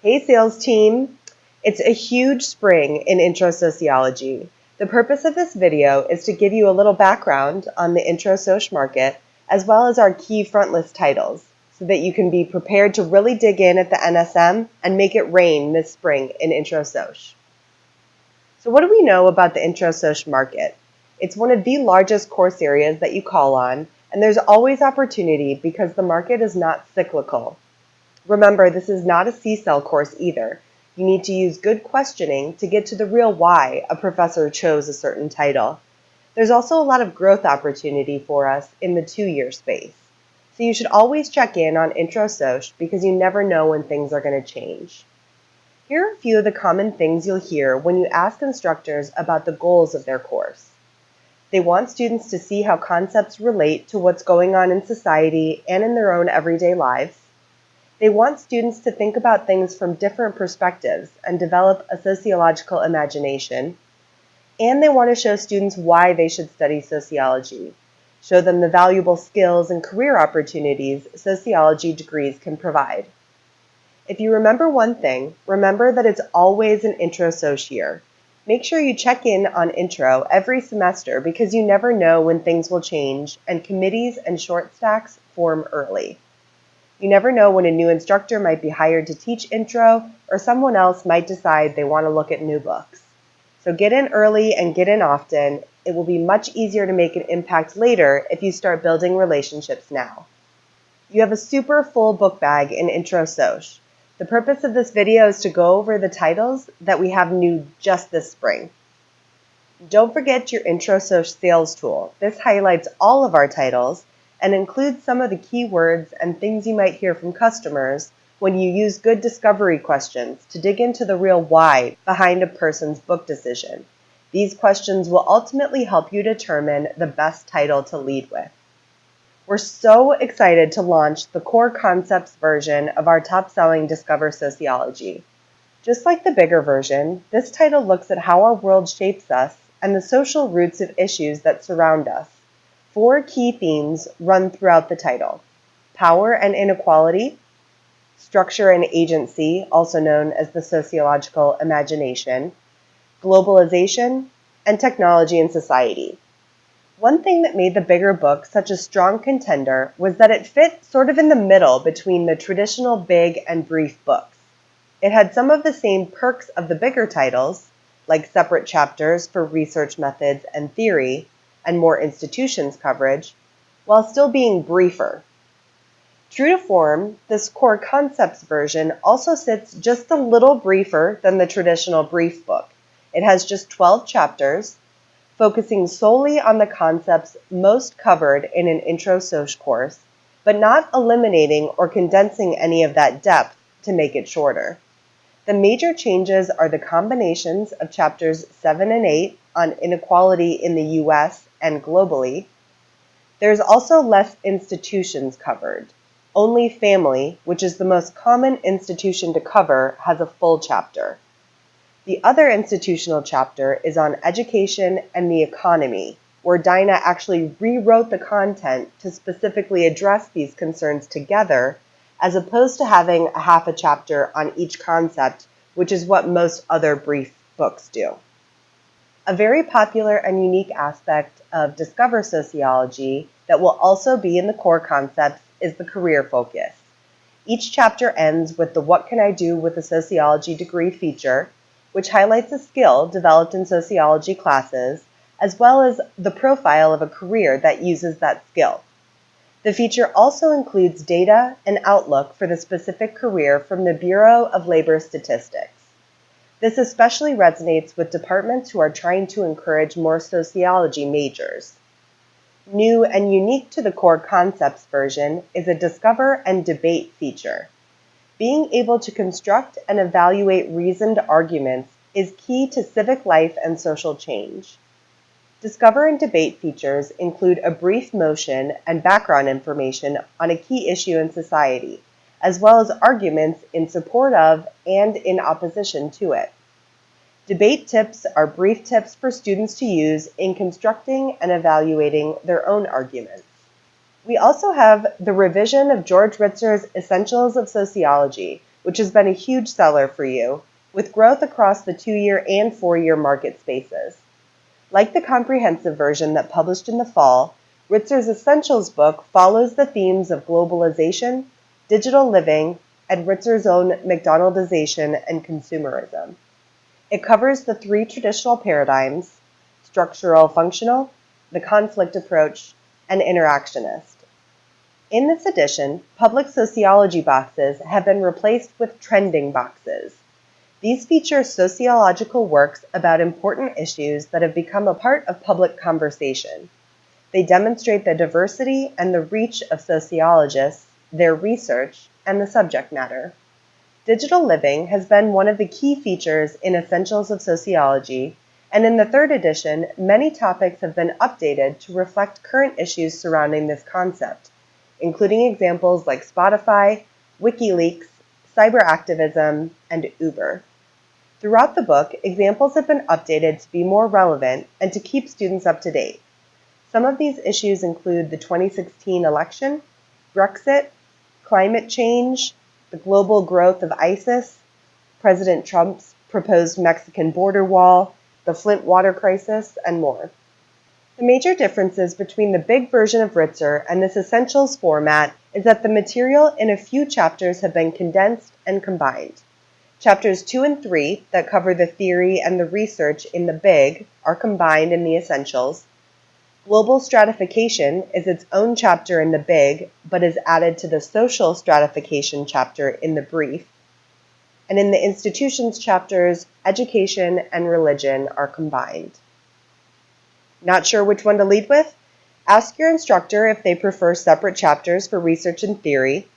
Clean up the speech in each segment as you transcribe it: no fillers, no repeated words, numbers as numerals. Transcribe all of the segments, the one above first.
Hey sales team! It's a huge spring in Intro Sociology. The purpose of this video is to give you a little background on the Intro Soc market as well as our key frontlist titles so that you can be prepared to really dig in at the NSM and make it rain this spring in Intro Soc. So what do we know about the Intro Soc market? It's one of the largest course areas that you call on, and there's always opportunity because the market is not cyclical. Remember, this is not a C-cell course either. You need to use good questioning to get to the real why a professor chose a certain title. There's also a lot of growth opportunity for us in the 2-year space. So you should always check in on Intro Soc because you never know when things are going to change. Here are a few of the common things you'll hear when you ask instructors about the goals of their course. They want students to see how concepts relate to what's going on in society and in their own everyday lives. They want students to think about things from different perspectives and develop a sociological imagination. And they want to show students why they should study sociology, show them the valuable skills and career opportunities sociology degrees can provide. If you remember one thing, remember that it's always an Intro Soc year. Make sure you check in on Intro every semester because you never know when things will change and committees and short stacks form early. You never know when a new instructor might be hired to teach Intro or someone else might decide they want to look at new books. So get in early and get in often. It will be much easier to make an impact later if you start building relationships now. You have a super full book bag in Intro Soc. The purpose of this video is to go over the titles that we have new just this spring. Don't forget your Intro Soc sales tool. This highlights all of our titles and includes some of the keywords and things you might hear from customers when you use good discovery questions to dig into the real why behind a person's book decision. These questions will ultimately help you determine the best title to lead with. We're so excited to launch the core concepts version of our top-selling Discover Sociology. Just like the bigger version, this title looks at how our world shapes us and the social roots of issues that surround us. 4 key themes run throughout the title: power and inequality, structure and agency, also known as the sociological imagination, globalization, and technology and society. One thing that made the bigger book such a strong contender was that it fit sort of in the middle between the traditional big and brief books. It had some of the same perks of the bigger titles, like separate chapters for research methods and theory, and more institutions coverage, while still being briefer. True to form, this core concepts version also sits just a little briefer than the traditional brief book. It has just 12 chapters, focusing solely on the concepts most covered in an Intro Soc course, but not eliminating or condensing any of that depth to make it shorter. The major changes are the combinations of chapters 7 and 8 on inequality in the US and globally. There's also less institutions covered. Only family, which is the most common institution to cover, has a full chapter. The other institutional chapter is on education and the economy, where Dinah actually rewrote the content to specifically address these concerns together, as opposed to having a half a chapter on each concept, which is what most other brief books do. A very popular and unique aspect of Discover Sociology that will also be in the core concepts is the career focus. Each chapter ends with the What Can I Do with a Sociology Degree feature, which highlights a skill developed in sociology classes, as well as the profile of a career that uses that skill. The feature also includes data and outlook for the specific career from the Bureau of Labor Statistics. This especially resonates with departments who are trying to encourage more sociology majors. New and unique to the core concepts version is a discover and debate feature. Being able to construct and evaluate reasoned arguments is key to civic life and social change. Discover and debate features include a brief motion and background information on a key issue in society, as well as arguments in support of and in opposition to it. Debate tips are brief tips for students to use in constructing and evaluating their own arguments. We also have the revision of George Ritzer's Essentials of Sociology, which has been a huge seller for you, with growth across the 2-year and 4-year market spaces. Like the comprehensive version that published in the fall, Ritzer's Essentials book follows the themes of globalization, digital living, and Ritzer's own McDonaldization and consumerism. It covers the 3 traditional paradigms: structural functional, the conflict approach, and interactionist. In this edition, public sociology boxes have been replaced with trending boxes. These feature sociological works about important issues that have become a part of public conversation. They demonstrate the diversity and the reach of sociologists, their research, and the subject matter. Digital living has been one of the key features in Essentials of Sociology, and in the 3rd edition, many topics have been updated to reflect current issues surrounding this concept, including examples like Spotify, WikiLeaks, cyber activism, and Uber. Throughout the book, examples have been updated to be more relevant and to keep students up to date. Some of these issues include the 2016 election, Brexit, climate change, the global growth of ISIS, President Trump's proposed Mexican border wall, the Flint water crisis, and more. The major differences between the big version of Ritzer and this Essentials format is that the material in a few chapters have been condensed and combined. Chapters 2 and 3, that cover the theory and the research in the big, are combined in the Essentials. Global stratification is its own chapter in the big, but is added to the social stratification chapter in the brief. And in the institutions chapters, education and religion are combined. Not sure which one to lead with? Ask your instructor if they prefer separate chapters for research and theory,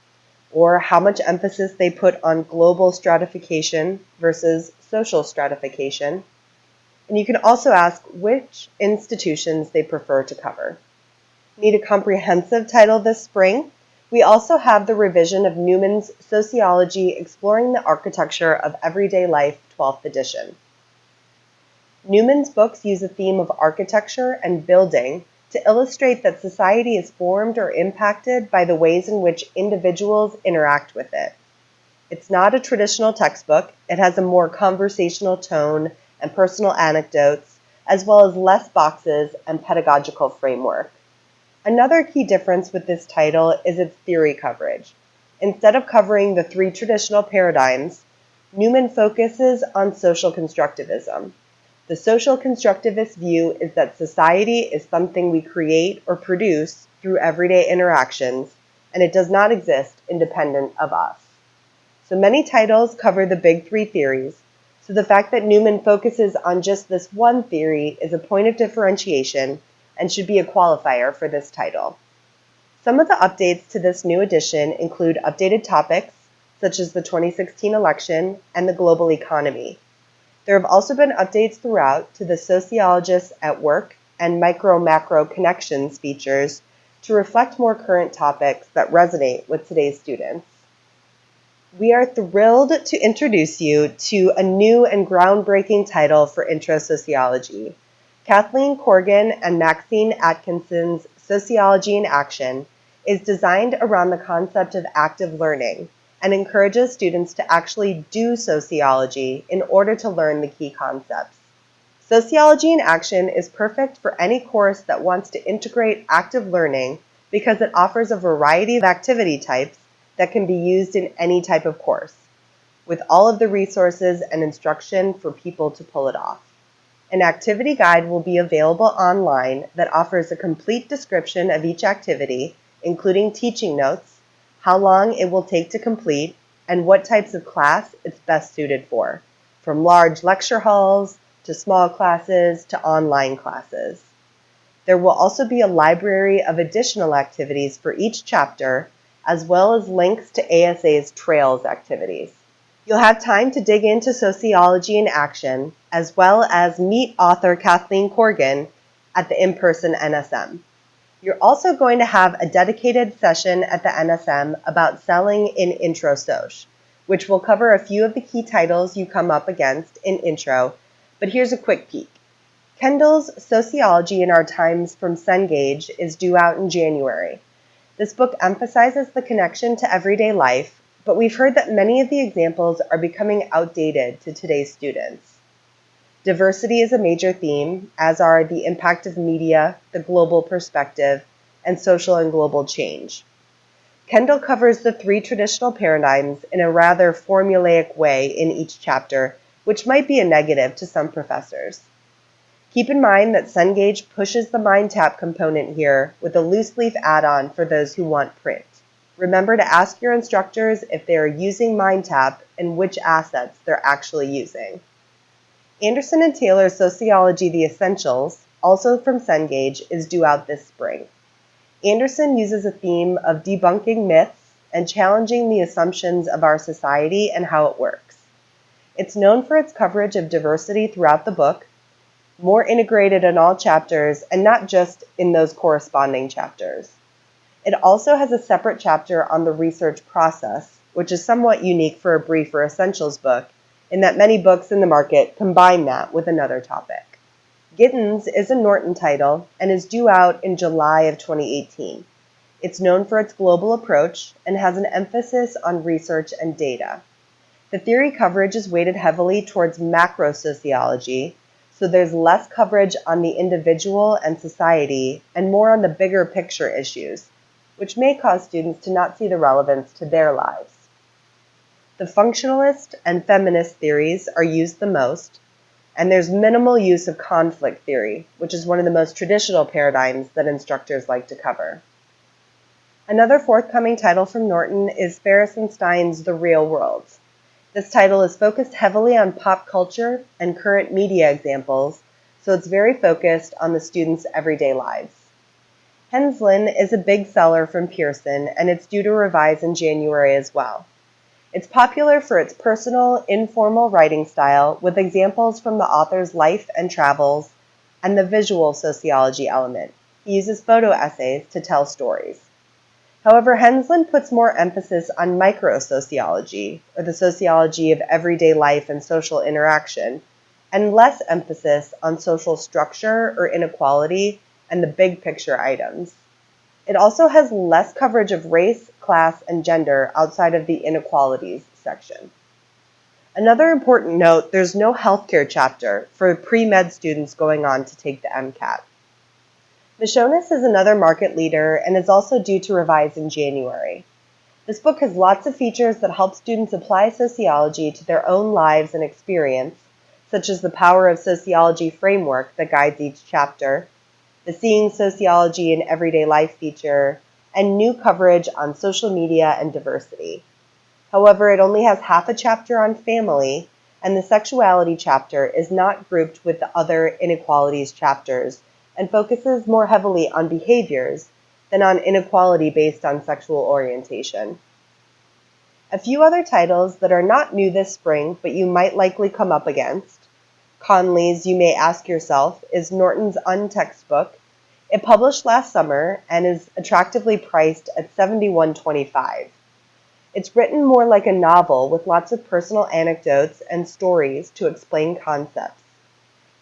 or how much emphasis they put on global stratification versus social stratification. And you can also ask which institutions they prefer to cover. Need a comprehensive title this spring? We also have the revision of Newman's Sociology Exploring the Architecture of Everyday Life, 12th edition. Newman's books use a theme of architecture and building to illustrate that society is formed or impacted by the ways in which individuals interact with it. It's not a traditional textbook. It has a more conversational tone and personal anecdotes, as well as less boxes and pedagogical framework. Another key difference with this title is its theory coverage. Instead of covering the 3 traditional paradigms, Newman focuses on social constructivism. The social constructivist view is that society is something we create or produce through everyday interactions, and it does not exist independent of us. So many titles cover the big 3 theories, so the fact that Newman focuses on just this one theory is a point of differentiation and should be a qualifier for this title. Some of the updates to this new edition include updated topics, such as the 2016 election and the global economy. There have also been updates throughout to the sociologists at work and micro-macro connections features to reflect more current topics that resonate with today's students. We are thrilled to introduce you to a new and groundbreaking title for Intro Sociology. Kathleen Corrigan and Maxine Atkinson's Sociology in Action is designed around the concept of active learning and encourages students to actually do sociology in order to learn the key concepts. Sociology in Action is perfect for any course that wants to integrate active learning because it offers a variety of activity types that can be used in any type of course, with all of the resources and instruction for people to pull it off. An activity guide will be available online that offers a complete description of each activity, including teaching notes, how long it will take to complete, and what types of class it's best suited for, from large lecture halls to small classes to online classes. There will also be a library of additional activities for each chapter, as well as links to ASA's Trails activities. You'll have time to dig into Sociology in Action, as well as meet author Kathleen Corrigan at the in-person NSM. You're also going to have a dedicated session at the NSM about selling in Intro Soc, which will cover a few of the key titles you come up against in Intro, but here's a quick peek. Kendall's Sociology in Our Times from Cengage is due out in January. This book emphasizes the connection to everyday life, but we've heard that many of the examples are becoming outdated to today's students. Diversity is a major theme, as are the impact of media, the global perspective, and social and global change. Kendall covers the three traditional paradigms in a rather formulaic way in each chapter, which might be a negative to some professors. Keep in mind that Cengage pushes the MindTap component here with a loose leaf add-on for those who want print. Remember to ask your instructors if they are using MindTap and which assets they're actually using. Anderson and Taylor's Sociology: The Essentials, also from Cengage, is due out this spring. Anderson uses a theme of debunking myths and challenging the assumptions of our society and how it works. It's known for its coverage of diversity throughout the book, more integrated in all chapters and not just in those corresponding chapters. It also has a separate chapter on the research process, which is somewhat unique for a brief or essentials book, in that many books in the market combine that with another topic. Gittins is a Norton title and is due out in July of 2018. It's known for its global approach and has an emphasis on research and data. The theory coverage is weighted heavily towards macro sociology, so there's less coverage on the individual and society and more on the bigger picture issues, which may cause students to not see the relevance to their lives. The functionalist and feminist theories are used the most, and there's minimal use of conflict theory, which is one of the most traditional paradigms that instructors like to cover. Another forthcoming title from Norton is Ferris and Stein's The Real World. This title is focused heavily on pop culture and current media examples, so it's very focused on the students' everyday lives. Henslin is a big seller from Pearson, and it's due to revise in January as well. It's popular for its personal, informal writing style with examples from the author's life and travels and the visual sociology element. He uses photo essays to tell stories. However, Henslin puts more emphasis on micro-sociology, or the sociology of everyday life and social interaction, and less emphasis on social structure or inequality and the big picture items. It also has less coverage of race, class, and gender outside of the inequalities section. Another important note, there's no healthcare chapter for pre-med students going on to take the MCAT. Mishonis is another market leader and is also due to revise in January. This book has lots of features that help students apply sociology to their own lives and experience, such as the Power of Sociology framework that guides each chapter, the Seeing Sociology in Everyday Life feature, and new coverage on social media and diversity. However, it only has half a chapter on family, and the sexuality chapter is not grouped with the other inequalities chapters and focuses more heavily on behaviors than on inequality based on sexual orientation. A few other titles that are not new this spring, but you might likely come up against. Conley's You May Ask Yourself is Norton's untextbook. It published last summer and is attractively priced at $71.25. It's written more like a novel with lots of personal anecdotes and stories to explain concepts.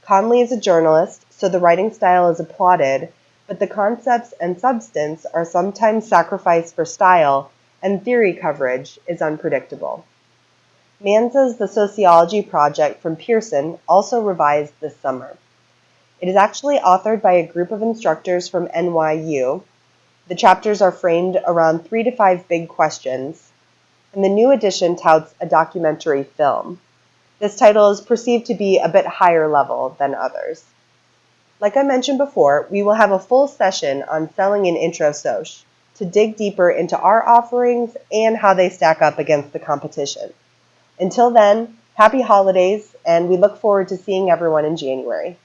Conley is a journalist, so the writing style is applauded, but the concepts and substance are sometimes sacrificed for style, and theory coverage is unpredictable. Manza's The Sociology Project from Pearson also revised this summer. It is actually authored by a group of instructors from NYU. The chapters are framed around 3 to 5 big questions, and the new edition touts a documentary film. This title is perceived to be a bit higher level than others. Like I mentioned before, we will have a full session on selling in Intro Soc to dig deeper into our offerings and how they stack up against the competition. Until then, happy holidays, and we look forward to seeing everyone in January.